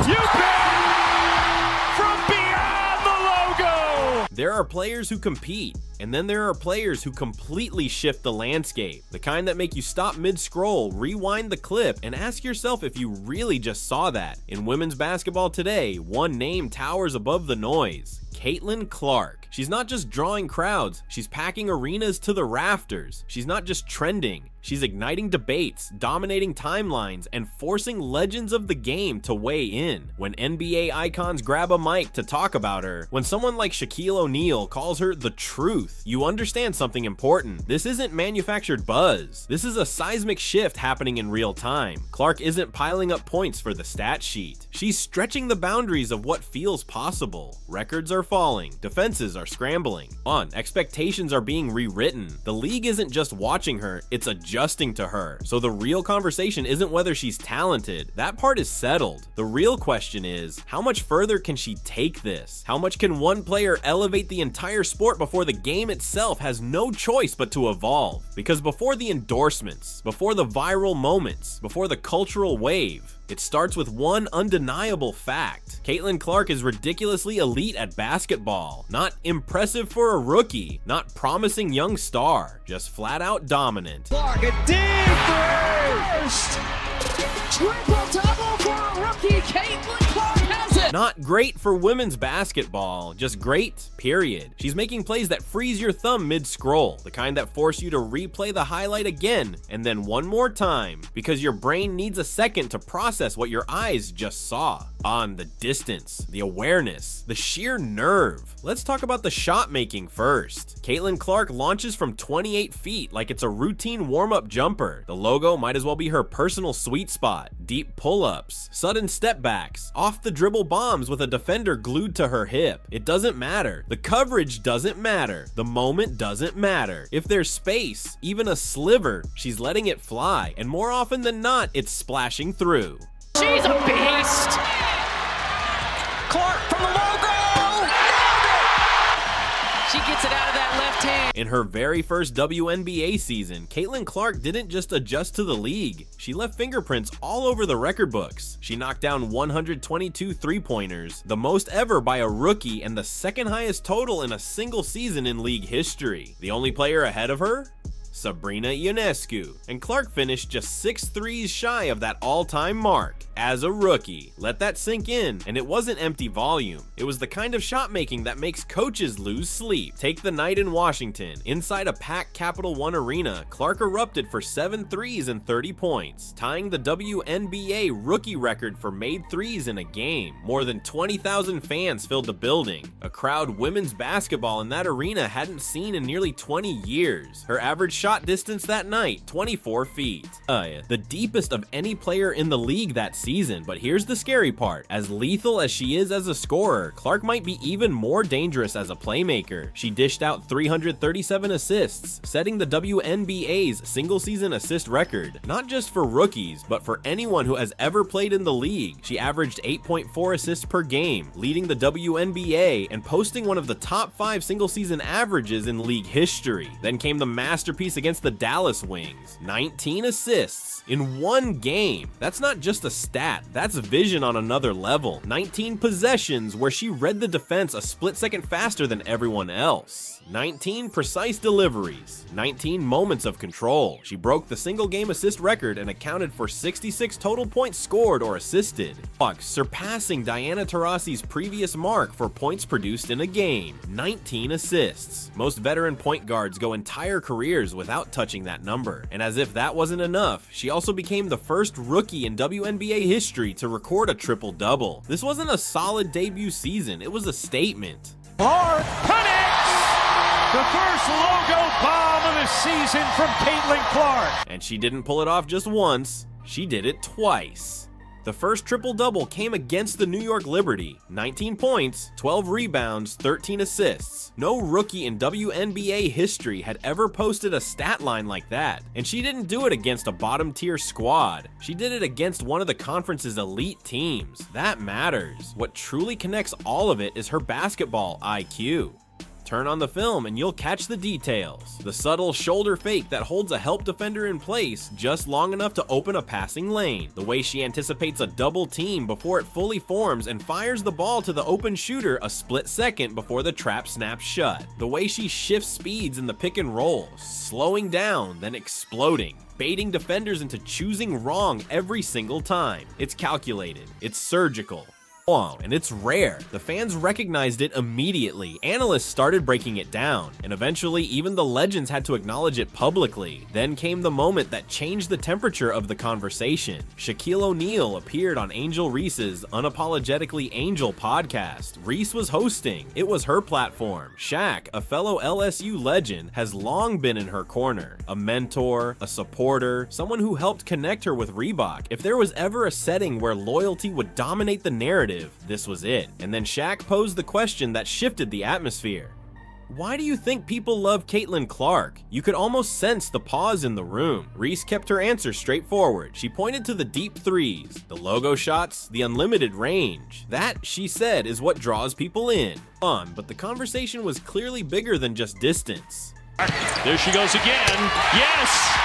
You bet! From beyond the logo! There are players who compete, and then there are players who completely shift the landscape. The kind that make you stop mid-scroll, rewind the clip, and ask yourself if you really just saw that. In women's basketball today, one name towers above the noise: Caitlin Clark. She's not just drawing crowds, she's packing arenas to the rafters. She's not just trending, she's igniting debates, dominating timelines, and forcing legends of the game to weigh in. When NBA icons grab a mic to talk about her, when someone like Shaquille O'Neal calls her the truth, you understand something important. This isn't manufactured buzz. This is a seismic shift happening in real time. Clark isn't piling up points for the stat sheet. She's stretching the boundaries of what feels possible. Records are falling, defenses are scrambling, expectations are being rewritten. The league isn't just watching her, it's adjusting to her. So the real conversation isn't whether she's talented. That part is settled. The real question is, how much further can she take this? How much can one player elevate the entire sport before the game itself has no choice but to evolve? Because before the endorsements, before the viral moments, before the cultural wave, it starts with one undeniable fact. Caitlin Clark is ridiculously elite at basketball. Not impressive for a rookie, not promising young star, just flat out dominant. Clark, a deep first! Triple double for a rookie. Caitlin Clark has it. Not great for women's basketball, just great, period. She's making plays that freeze your thumb mid-scroll, the kind that force you to replay the highlight again and then one more time, because your brain needs a second to process what your eyes just saw. On the distance, the awareness, the sheer nerve. Let's talk about the shot making first. Caitlin Clark launches from 28 feet like it's a routine warm-up jumper. The logo might as well be her personal sweet spot. Deep pull-ups, sudden step backs, off the dribble bombs with a defender glued to her hip. It doesn't matter. The coverage doesn't matter. The moment doesn't matter. If there's space, even a sliver, she's letting it fly, and more often than not, it's splashing through. She's a beast. Clark from the logo. She gets it out of that left hand. In her very first WNBA season, Caitlin Clark didn't just adjust to the league. She left fingerprints all over the record books. She knocked down 122 three-pointers, the most ever by a rookie and the second highest total in a single season in league history. The only player ahead of her? Sabrina Ionescu, and Clark finished just 6 threes shy of that all-time mark as a rookie. Let that sink in, and it wasn't empty volume. It was the kind of shot making that makes coaches lose sleep. Take the night in Washington. Inside a packed Capital One arena, Clark erupted for 7 threes and 30 points, tying the WNBA rookie record for made threes in a game. More than 20,000 fans filled the building, a crowd women's basketball in that arena hadn't seen in nearly 20 years. Her average shot distance that night, 24 feet. The deepest of any player in the league that season. But here's the scary part. As lethal as she is as a scorer, Clark might be even more dangerous as a playmaker. She dished out 337 assists, setting the WNBA's single-season assist record. Not just for rookies, but for anyone who has ever played in the league. She averaged 8.4 assists per game, leading the WNBA and posting one of the top 5 single-season averages in league history. Then came the masterpiece against the Dallas Wings. 19 assists in one game. That's not just a stat, that's vision on another level. 19 possessions where she read the defense a split second faster than everyone else. 19 precise deliveries, 19 moments of control. She broke the single game assist record and accounted for 66 total points scored or assisted, surpassing Diana Taurasi's previous mark for points produced in a game. 19 assists. Most veteran point guards go entire careers without touching that number. And as if that wasn't enough, she also became the first rookie in WNBA history to record a triple-double. This wasn't a solid debut season, it was a statement. Clark connects the first logo bomb of the season from Caitlin Clark. And she didn't pull it off just once, she did it twice. The first triple-double came against the New York Liberty. 19 points, 12 rebounds, 13 assists. No rookie in WNBA history had ever posted a stat line like that. And she didn't do it against a bottom-tier squad. She did it against one of the conference's elite teams. That matters. What truly connects all of it is her basketball IQ. Turn on the film and you'll catch the details. The subtle shoulder fake that holds a help defender in place just long enough to open a passing lane. The way she anticipates a double team before it fully forms and fires the ball to the open shooter a split second before the trap snaps shut. The way she shifts speeds in the pick and roll, slowing down, then exploding, baiting defenders into choosing wrong every single time. It's calculated, it's surgical. Oh, and it's rare. The fans recognized it immediately. Analysts started breaking it down, and eventually even the legends had to acknowledge it publicly. Then came the moment that changed the temperature of the conversation. Shaquille O'Neal appeared on Angel Reese's Unapologetically Angel podcast. Reese was hosting. It was her platform. Shaq, a fellow LSU legend, has long been in her corner. A mentor, a supporter, someone who helped connect her with Reebok. If there was ever a setting where loyalty would dominate the narrative, this was it. And then Shaq posed the question that shifted the atmosphere. Why do you think people love Caitlin Clark? You could almost sense the pause in the room. Reese kept her answer straightforward. She pointed to the deep threes, the logo shots, the unlimited range. That, she said, is what draws people in. But the conversation was clearly bigger than just distance. There she goes again. Yes!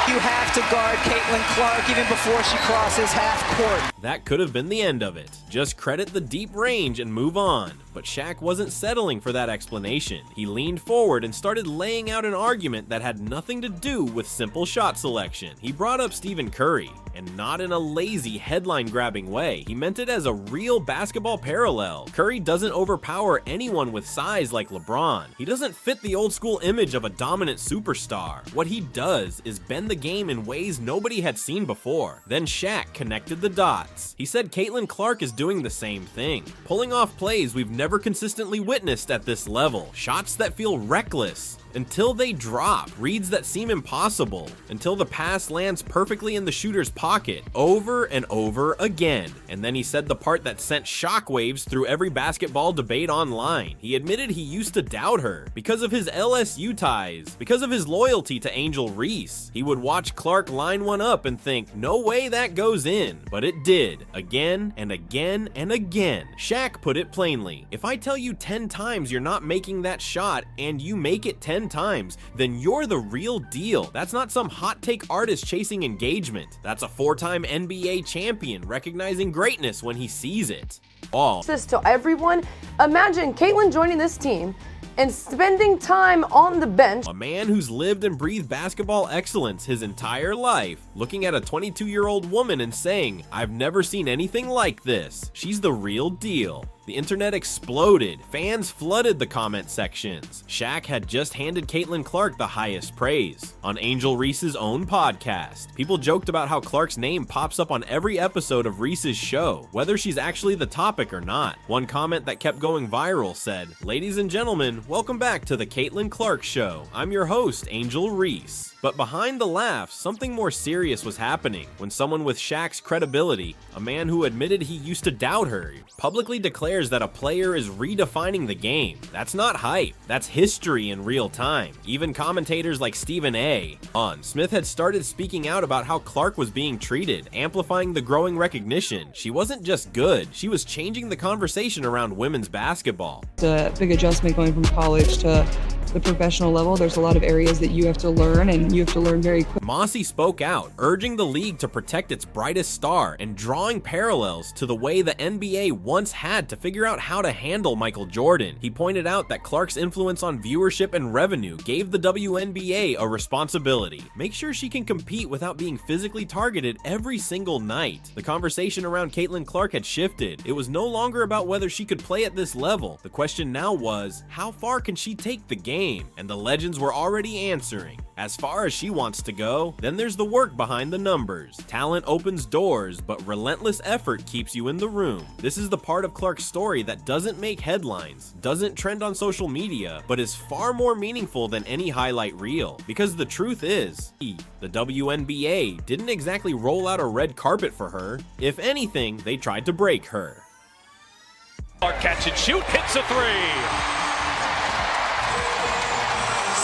You have to guard Caitlin Clark even before she crosses half court. That could have been the end of it. Just credit the deep range and move on. But Shaq wasn't settling for that explanation. He leaned forward and started laying out an argument that had nothing to do with simple shot selection. He brought up Stephen Curry, and not in a lazy, headline-grabbing way. He meant it as a real basketball parallel. Curry doesn't overpower anyone with size like LeBron. He doesn't fit the old-school image of a dominant superstar. What he does is bend the game in ways nobody had seen before. Then Shaq connected the dots. He said Caitlin Clark is doing the same thing, pulling off plays we've never consistently witnessed at this level. Shots that feel reckless until they drop, reads that seem impossible, until the pass lands perfectly in the shooter's pocket, over and over again. And then he said the part that sent shockwaves through every basketball debate online. He admitted he used to doubt her because of his LSU ties, because of his loyalty to Angel Reese. He would watch Clark line one up and think, no way that goes in, but it did, again and again and again. Shaq put it plainly, if I tell you 10 times you're not making that shot and you make it 10 times, then you're the real deal. That's not some hot take artist chasing engagement. That's a 4-time NBA champion recognizing greatness when he sees it. This to everyone. Imagine Caitlin joining this team and spending time on the bench. A man who's lived and breathed basketball excellence his entire life, looking at a 22-year-old woman and saying, I've never seen anything like this. She's the real deal. The internet exploded. Fans flooded the comment sections. Shaq had just handed Caitlin Clark the highest praise on Angel Reese's own podcast. People joked about how Clark's name pops up on every episode of Reese's show, whether she's actually the topic or not. One comment that kept going viral said, ladies and gentlemen, welcome back to the Caitlin Clark Show. I'm your host, Angel Reese. But behind the laughs, something more serious was happening when someone with Shaq's credibility, a man who admitted he used to doubt her, publicly declares that a player is redefining the game. That's not hype, that's history in real time. Even commentators like Stephen A. Smith had started speaking out about how Clark was being treated, amplifying the growing recognition. She wasn't just good, she was changing the conversation around women's basketball. It's a big adjustment going from college to the professional level. There's a lot of areas that you have to learn, and you have to learn very quick. Mossy spoke out, urging the league to protect its brightest star and drawing parallels to the way the NBA once had to figure out how to handle Michael Jordan. He pointed out that Clark's influence on viewership and revenue gave the WNBA a responsibility. Make sure she can compete without being physically targeted every single night. The conversation around Caitlin Clark had shifted. It was no longer about whether she could play at this level. The question now was, how far can she take the game? And the legends were already answering. As far as she wants to go, then there's the work behind the numbers. Talent opens doors, but relentless effort keeps you in the room. This is the part of Clark's story that doesn't make headlines, doesn't trend on social media, but is far more meaningful than any highlight reel. Because the truth is, the WNBA didn't exactly roll out a red carpet for her. If anything, they tried to break her. Clark catch and shoot, hits a three.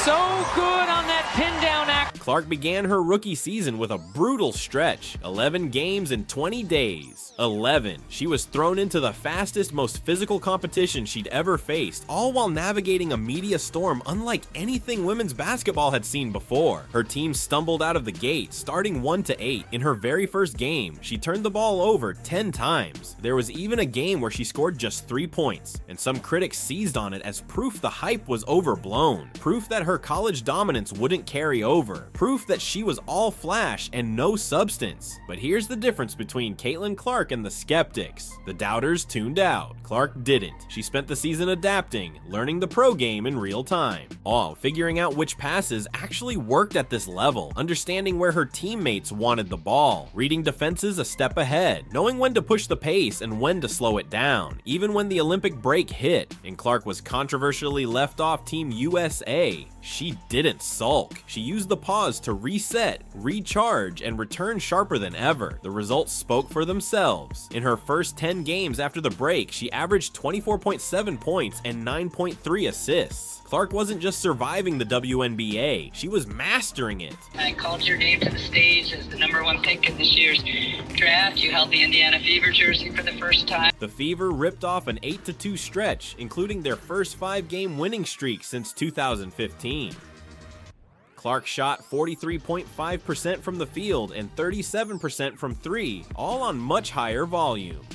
So good on that pin down act. Clark began her rookie season with a brutal stretch, 11 games in 20 days. 11. She was thrown into the fastest, most physical competition she'd ever faced, all while navigating a media storm unlike anything women's basketball had seen before. Her team stumbled out of the gate, starting 1-8. In her very first game, she turned the ball over 10 times. There was even a game where she scored just 3 points, and some critics seized on it as proof the hype was overblown, proof that her college dominance wouldn't carry over, proof that she was all flash and no substance. But here's the difference between Caitlin Clark and the skeptics. The doubters tuned out. Clark didn't. She spent the season adapting, learning the pro game in real time. Figuring out which passes actually worked at this level, understanding where her teammates wanted the ball, reading defenses a step ahead, knowing when to push the pace and when to slow it down, even when the Olympic break hit, and Clark was controversially left off Team USA. She didn't sulk. She used the pause to reset, recharge, and return sharper than ever. The results spoke for themselves. In her first 10 games after the break, she averaged 24.7 points and 9.3 assists. Clark wasn't just surviving the WNBA, she was mastering it. I called your name to the stage as the #1 pick in this year's draft. You held the Indiana Fever jersey for the first time. The Fever ripped off an 8-2 stretch, including their first 5-game winning streak since 2015. Clark shot 43.5% from the field and 37% from 3, all on much higher volume.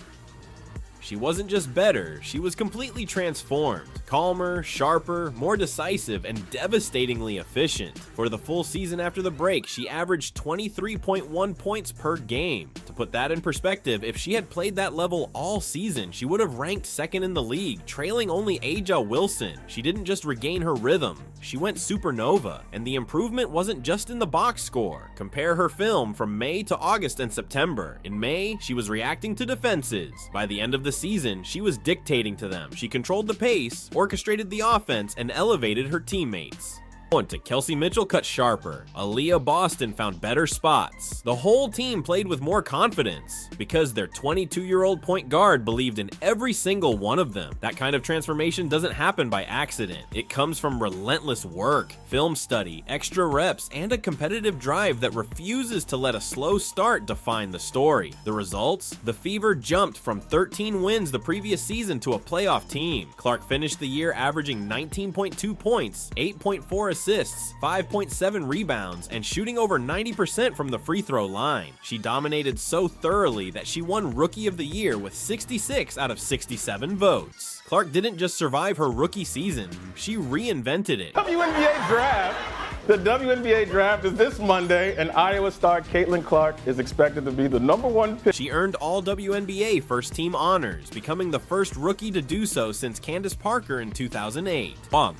She wasn't just better, she was completely transformed. Calmer, sharper, more decisive, and devastatingly efficient. For the full season after the break, she averaged 23.1 points per game. To put that in perspective, if she had played that level all season, she would have ranked second in the league, trailing only Aja Wilson. She didn't just regain her rhythm, she went supernova. And the improvement wasn't just in the box score. Compare her film from May to August and September. In May, she was reacting to defenses. By the end of the season, she was dictating to them. She controlled the pace, orchestrated the offense, and elevated her teammates. To Kelsey Mitchell cut sharper. Aaliyah Boston found better spots. The whole team played with more confidence because their 22-year-old point guard believed in every single one of them. That kind of transformation doesn't happen by accident. It comes from relentless work, film study, extra reps, and a competitive drive that refuses to let a slow start define the story. The results? The Fever jumped from 13 wins the previous season to a playoff team. Clark finished the year averaging 19.2 points, 8.4 assists, 5.7 rebounds, and shooting over 90% from the free throw line. She dominated so thoroughly that she won Rookie of the Year with 66 out of 67 votes. Clark didn't just survive her rookie season, she reinvented it. WNBA draft. The WNBA draft is this Monday, and Iowa star Caitlin Clark is expected to be the #1 pick. She earned all WNBA first-team honors, becoming the first rookie to do so since Candace Parker in 2008.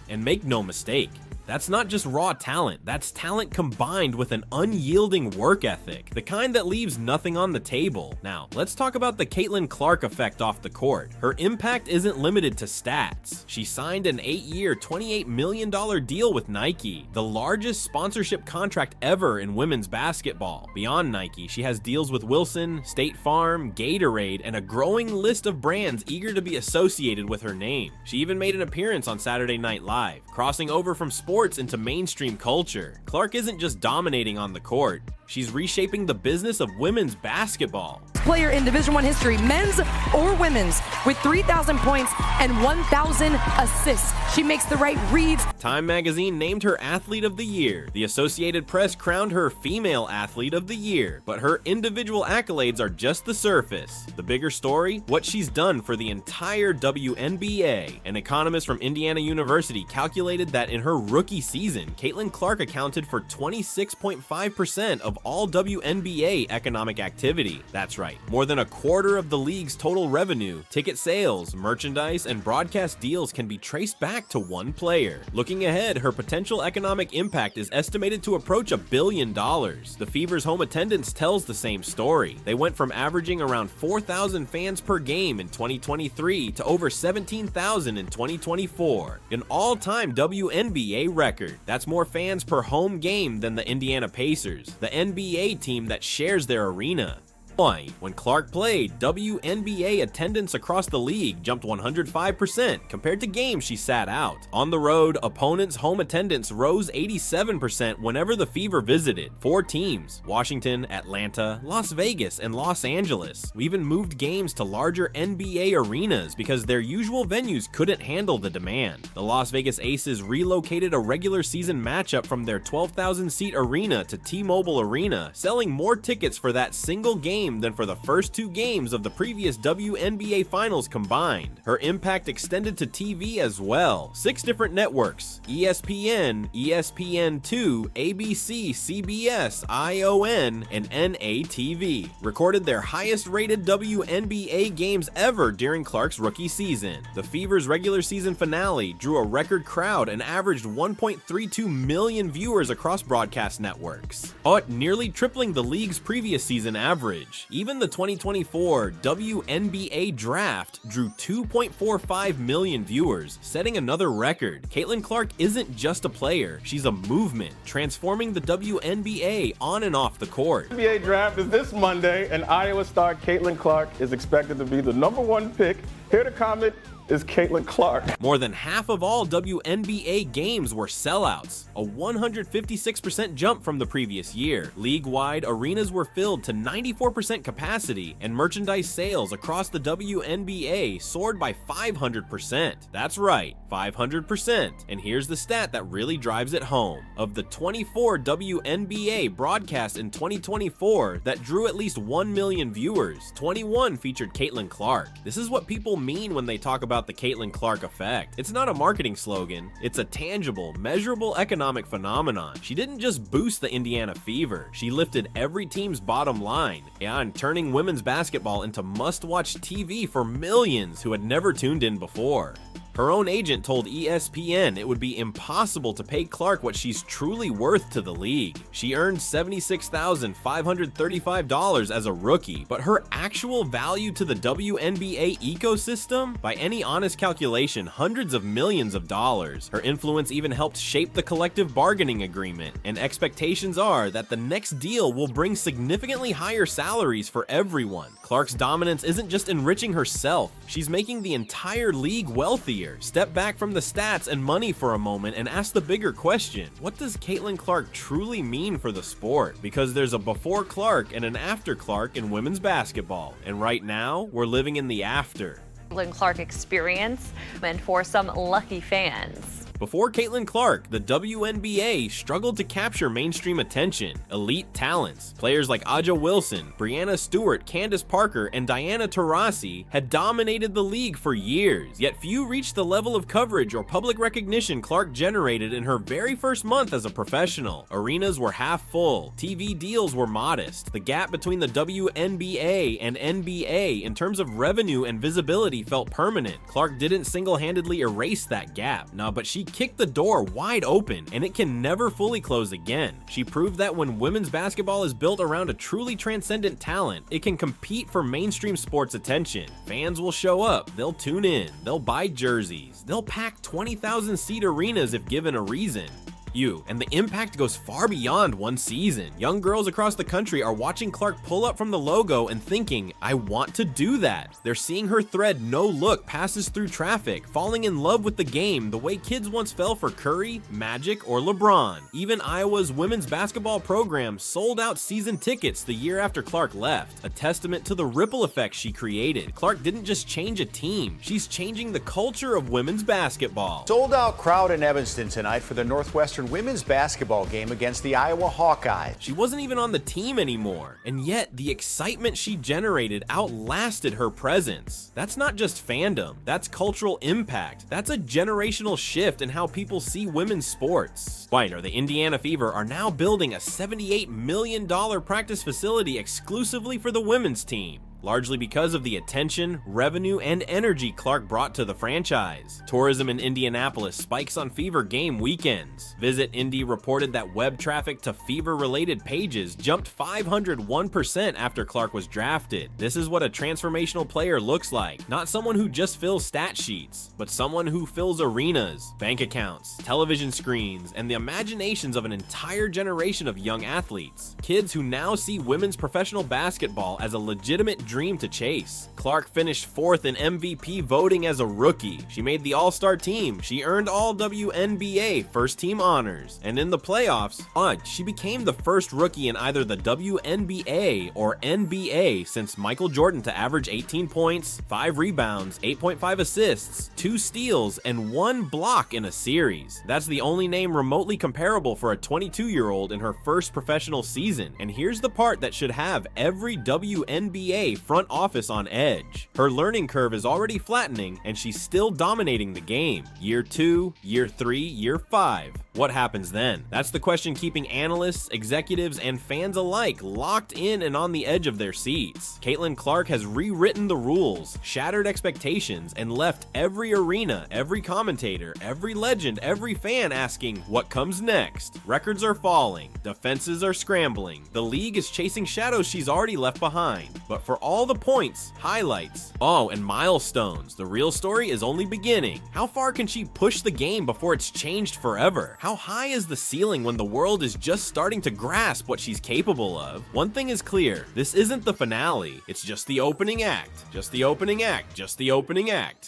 And make no mistake, that's not just raw talent, that's talent combined with an unyielding work ethic, the kind that leaves nothing on the table. Now, let's talk about the Caitlin Clark effect off the court. Her impact isn't limited to stats. She signed an 8-year, $28 million deal with Nike, the largest sponsorship contract ever in women's basketball. Beyond Nike, she has deals with Wilson, State Farm, Gatorade, and a growing list of brands eager to be associated with her name. She even made an appearance on Saturday Night Live, crossing over from sports into mainstream culture. Clark isn't just dominating on the court, she's reshaping the business of women's basketball. Player in Division I history, men's or women's, with 3,000 points and 1,000 assists. She makes the right reads. Time magazine named her Athlete of the Year. The Associated Press crowned her Female Athlete of the Year. But her individual accolades are just the surface. The bigger story? What she's done for the entire WNBA. An economist from Indiana University calculated that in her rookie season, Caitlin Clark accounted for 26.5% of all WNBA economic activity. That's right, more than a quarter of the league's total revenue, ticket sales, merchandise, and broadcast deals can be traced back to one player. Looking ahead, her potential economic impact is estimated to approach $1 billion. The Fever's home attendance tells the same story. They went from averaging around 4,000 fans per game in 2023 to over 17,000 in 2024, an all-time WNBA record. That's more fans per home game than the Indiana Pacers, the NBA team that shares their arena. When Clark played, WNBA attendance across the league jumped 105% compared to games she sat out. On the road, opponents' home attendance rose 87% whenever the Fever visited. 4 teams: Washington, Atlanta, Las Vegas, and Los Angeles. We even moved games to larger NBA arenas because their usual venues couldn't handle the demand. The Las Vegas Aces relocated a regular season matchup from their 12,000-seat arena to T-Mobile Arena, selling more tickets for that single game than for the first 2 games of the previous WNBA Finals combined. Her impact extended to TV as well. 6 different networks: ESPN, ESPN2, ABC, CBS, ION, and NATV recorded their highest-rated WNBA games ever during Clark's rookie season. The Fever's regular season finale drew a record crowd and averaged 1.32 million viewers across broadcast networks, nearly tripling the league's previous season average. Even the 2024 WNBA Draft drew 2.45 million viewers, setting another record. Caitlin Clark isn't just a player, she's a movement, transforming the WNBA on and off the court. The NBA Draft is this Monday, and Iowa star Caitlin Clark is expected to be the #1 pick. Here to comment is Caitlin Clark. More than half of all WNBA games were sellouts, a 156% jump from the previous year. League-wide, arenas were filled to 94% capacity, and merchandise sales across the WNBA soared by 500%. That's right, 500%. And here's the stat that really drives it home. Of the 24 WNBA broadcasts in 2024 that drew at least 1 million viewers, 21 featured Caitlin Clark. This is what people mean when they talk about the Caitlin Clark effect. It's not a marketing slogan, it's a tangible, measurable economic phenomenon. She didn't just boost the Indiana Fever, she lifted every team's bottom line, and turning women's basketball into must-watch TV for millions who had never tuned in before. Her own agent told ESPN it would be impossible to pay Clark what she's truly worth to the league. She earned $76,535 as a rookie, but her actual value to the WNBA ecosystem? By any honest calculation, hundreds of millions of dollars. Her influence even helped shape the collective bargaining agreement, and expectations are that the next deal will bring significantly higher salaries for everyone. Clark's dominance isn't just enriching herself, she's making the entire league wealthier. Step back from the stats and money for a moment and ask the bigger question: what does Caitlin Clark truly mean for the sport? Because there's a before Clark and an after Clark in women's basketball, and right now, we're living in the after. Caitlin Clark experience meant for some lucky fans. Before Caitlin Clark, the WNBA struggled to capture mainstream attention. Elite talents, players like Aja Wilson, Brianna Stewart, Candace Parker, and Diana Taurasi had dominated the league for years, yet few reached the level of coverage or public recognition Clark generated in her very first month as a professional. Arenas were half full, TV deals were modest, the gap between the WNBA and NBA in terms of revenue and visibility felt permanent. Clark didn't single-handedly erase that gap, but she kicked the door wide open, and it can never fully close again. She proved that when women's basketball is built around a truly transcendent talent, it can compete for mainstream sports attention. Fans will show up, they'll tune in, they'll buy jerseys, they'll pack 20,000-seat arenas if given a reason. And the impact goes far beyond one season. Young girls across the country are watching Clark pull up from the logo and thinking, I want to do that. They're seeing her thread no look passes through traffic, falling in love with the game the way kids once fell for Curry, Magic, or LeBron. Even Iowa's women's basketball program sold out season tickets the year after Clark left, a testament to the ripple effect she created. Clark didn't just change a team, she's changing the culture of women's basketball. Sold out crowd in Evanston tonight for the Northwestern women's basketball game against the Iowa Hawkeyes. She wasn't even on the team anymore, and yet the excitement she generated outlasted her presence. That's not just fandom, that's cultural impact. That's a generational shift in how people see women's sports. The Indiana Fever are now building a $78 million practice facility exclusively for the women's team. largely because of the attention, revenue, and energy Clark brought to the franchise. Tourism in Indianapolis spikes on Fever game weekends. Visit Indy reported that web traffic to Fever-related pages jumped 501% after Clark was drafted. This is what a transformational player looks like. Not someone who just fills stat sheets, but someone who fills arenas, bank accounts, television screens, and the imaginations of an entire generation of young athletes. Kids who now see women's professional basketball as a legitimate dream to chase. Clark finished 4th in MVP voting as a rookie. She made the All-Star team. She earned all WNBA first team honors. And in the playoffs, she became the first rookie in either the WNBA or NBA since Michael Jordan to average 18 points, 5 rebounds, 8.5 assists, 2 steals, and 1 block in a series. That's the only name remotely comparable for a 22-year-old in her first professional season. And here's the part that should have every WNBA front office on edge. Her learning curve is already flattening, and she's still dominating the game. Year 2, year 3, year 5. What happens then? That's the question keeping analysts, executives, and fans alike locked in and on the edge of their seats. Caitlin Clark has rewritten the rules, shattered expectations, and left every arena, every commentator, every legend, every fan asking, what comes next? Records are falling, defenses are scrambling, the league is chasing shadows she's already left behind. But for all the points, highlights, and milestones, the real story is only beginning. How far can she push the game before it's changed forever? How high is the ceiling when the world is just starting to grasp what she's capable of? One thing is clear, this isn't the finale, it's just the opening act. Just the opening act. Just the opening act.